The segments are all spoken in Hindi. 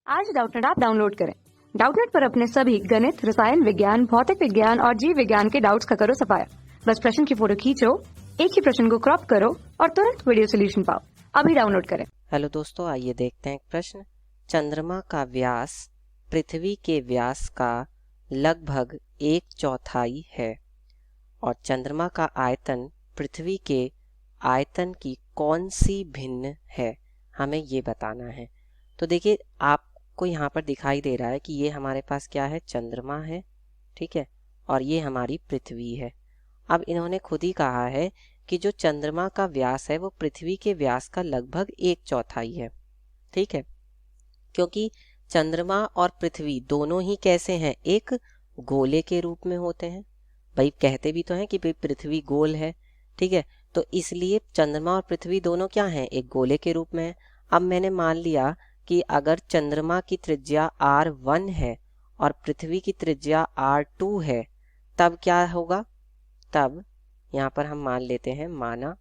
आज डाउटनेट ऐप डाउनलोड करें। डाउटनेट पर अपने सभी गणित, रसायन विज्ञान, भौतिक विज्ञान और जीव विज्ञान के डाउट्स का करो सफाया। बस प्रश्न की फोटो खींचो, एक ही प्रश्न को क्रॉप करो और तुरंत वीडियो सोल्यूशन पाओ। अभी डाउनलोड करें। हेलो दोस्तों, आइए देखते हैं एक प्रश्न। चंद्रमा का व्यास पृथ्वी के व्यास का लगभग 1/4 है और चंद्रमा का आयतन पृथ्वी के आयतन की कौन सी भिन्न है, हमें ये बताना है। तो देखिए, आपको यहाँ पर दिखाई दे रहा है कि ये हमारे पास क्या है, चंद्रमा है, ठीक है, और ये हमारी पृथ्वी है। अब इन्होंने खुद ही कहा है कि जो चंद्रमा का व्यास है वो पृथ्वी के व्यास का लगभग 1/4 है, ठीक है, क्योंकि चंद्रमा और पृथ्वी दोनों ही कैसे हैं, एक गोले के रूप में होते हैं। भाई कहते भी तो हैं कि भाई पृथ्वी गोल है, ठीक है, तो इसलिए चंद्रमा और पृथ्वी दोनों क्या हैं, एक गोले के रूप में है। अब मैंने मान लिया कि अगर चंद्रमा की त्रिज्या r1 है और पृथ्वी की त्रिज्या r2 है, तब क्या होगा, तब यहाँ पर हम मान लेते हैं, माना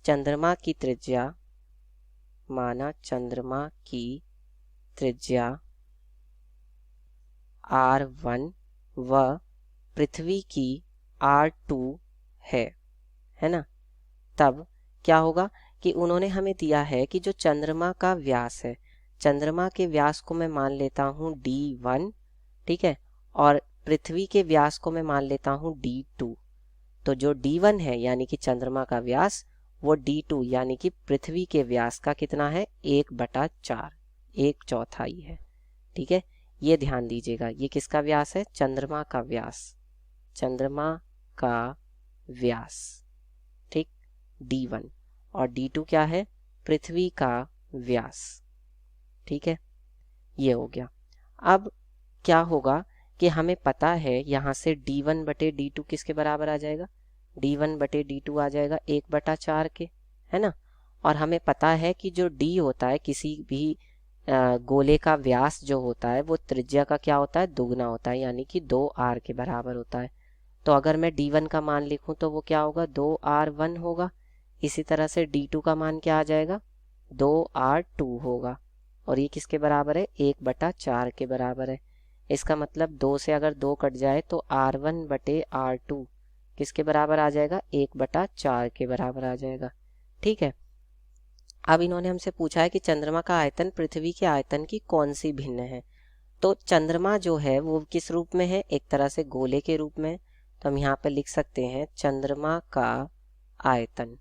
चंद्रमा की त्रिज्या r1 व पृथ्वी की r2 है ना। तब क्या होगा कि उन्होंने हमें दिया है कि जो चंद्रमा का व्यास है, चंद्रमा के व्यास को मैं मान लेता हूँ d1, ठीक है, और पृथ्वी के व्यास को मैं मान लेता हूँ d2। तो जो d1 है यानी कि चंद्रमा का व्यास, वो d2 यानी कि पृथ्वी के व्यास का कितना है, 1/4, 1/4 है, ठीक है। ये ध्यान दीजिएगा, ये किसका व्यास है, चंद्रमा का व्यास, चंद्रमा का व्यास, ठीक, d1, और d2 क्या है, पृथ्वी का व्यास, ठीक है, ये हो गया। अब क्या होगा कि हमें पता है यहाँ से d1/d2 किसके बराबर आ जाएगा, d1/d2 आ जाएगा 1/4 के, है ना। और हमें पता है कि जो d होता है किसी भी गोले का व्यास जो होता है वो त्रिज्या का क्या होता है, दुगना होता है, यानी कि 2r के बराबर होता है। तो अगर मैं d1 का मान लिखूं तो वो क्या होगा, 2r1 होगा। इसी तरह से d2 का मान क्या आ जाएगा, 2r2 होगा, और ये किसके बराबर है, 1/4 के बराबर है। इसका मतलब 2 से अगर 2 कट जाए तो r1/r2 किसके बराबर आ जाएगा, 1/4 के बराबर आ जाएगा, ठीक है। अब इन्होंने हमसे पूछा है कि चंद्रमा का आयतन पृथ्वी के आयतन की कौन सी भिन्न है। तो चंद्रमा जो है वो किस रूप में है, एक तरह से गोले के रूप में। तो हम यहाँ पे लिख सकते हैं चंद्रमा का आयतन।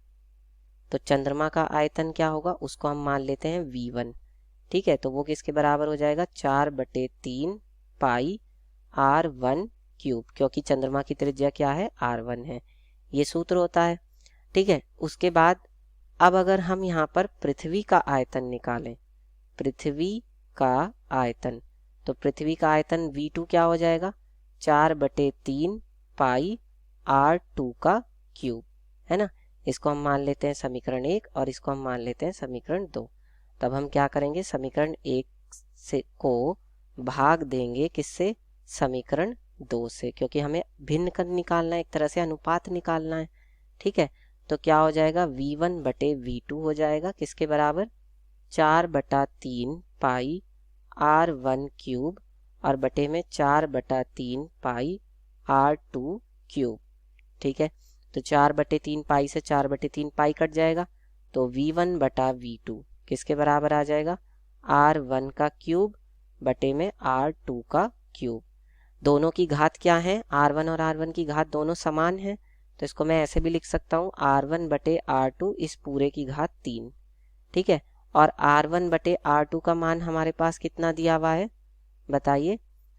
तो चंद्रमा का आयतन क्या होगा, उसको हम मान लेते हैं v1, ठीक है। तो वो किसके बराबर हो जाएगा, 4/3 पाई r1 क्यूब, क्योंकि चंद्रमा की त्रिज्या क्या है, r1 है, ये सूत्र होता है, ठीक है। उसके बाद अब अगर हम यहाँ पर पृथ्वी का आयतन निकालें, पृथ्वी का आयतन, तो पृथ्वी का आयतन v2 क्या हो जाएगा, 4/3 पाई r2 का क्यूब, है ना। इसको हम मान लेते हैं समीकरण 1 और इसको हम मान लेते हैं समीकरण 2। तब हम क्या करेंगे, समीकरण 1 से को भाग देंगे किससे, समीकरण 2 से, क्योंकि हमें भिन्न कर निकालना है, एक तरह से अनुपात निकालना है, ठीक है। तो क्या हो जाएगा, v1/v2 हो जाएगा किसके बराबर, 4/3 पाई r1 क्यूब और बटे में 4/3 पाई r2 क्यूब, ठीक है। तो 4/3 पाई से 4/3 पाई कट जाएगा, तो v1/v2 किसके बराबर आ जाएगा, r1 का क्यूब बटे में r2 का क्यूब। दोनों की घात क्या है, r1 और r1 की घात दोनों समान है, तो इसको मैं ऐसे भी लिख सकता हूँ, r1/r2 इस पूरे की घात 3, ठीक है। और r1/r2 का मान हमारे पास कितना दिया हुआ है, बताइए।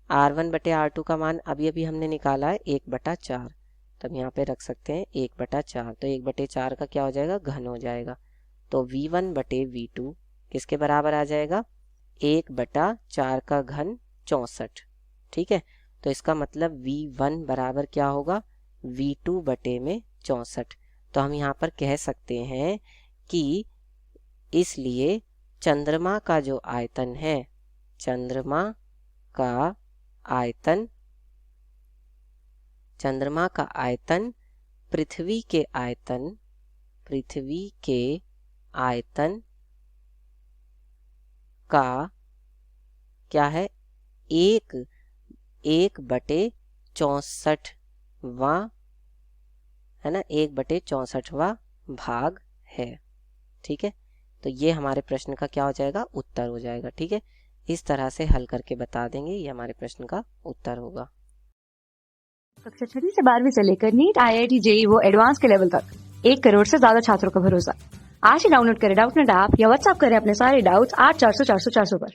r1/r2 का मान अभी अभी हमने निकाला है 1/4, तो हम यहाँ पे रख सकते हैं 1/4, तो 1/4 का क्या हो जाएगा, घन हो जाएगा। तो v1/v2 किसके बराबर आ जाएगा, 1/4 का घन 64, ठीक है। तो इसका मतलब v1 बराबर क्या होगा, v2/64। तो हम यहाँ पर कह सकते हैं कि इसलिए चंद्रमा का जो आयतन है, चंद्रमा का आयतन, चंद्रमा का आयतन पृथ्वी के आयतन, पृथ्वी के आयतन का क्या है, 1/64वां, है ना, 1/64वां भाग है। ठीक है, तो ये हमारे प्रश्न का क्या हो जाएगा, उत्तर हो जाएगा। ठीक है, इस तरह से हल करके बता देंगे, ये हमारे प्रश्न का उत्तर होगा। कक्षा 6वीं से 12वीं से लेकर नीट, IIT, JEE वो एडवांस के लेवल तक 1 करोड़ से ज्यादा छात्रों का भरोसा। आज ही डाउनलोड करें डाउटनेट ऐप या व्हाट्सएप करें अपने सारे डाउट्स 8400 400 400 पर।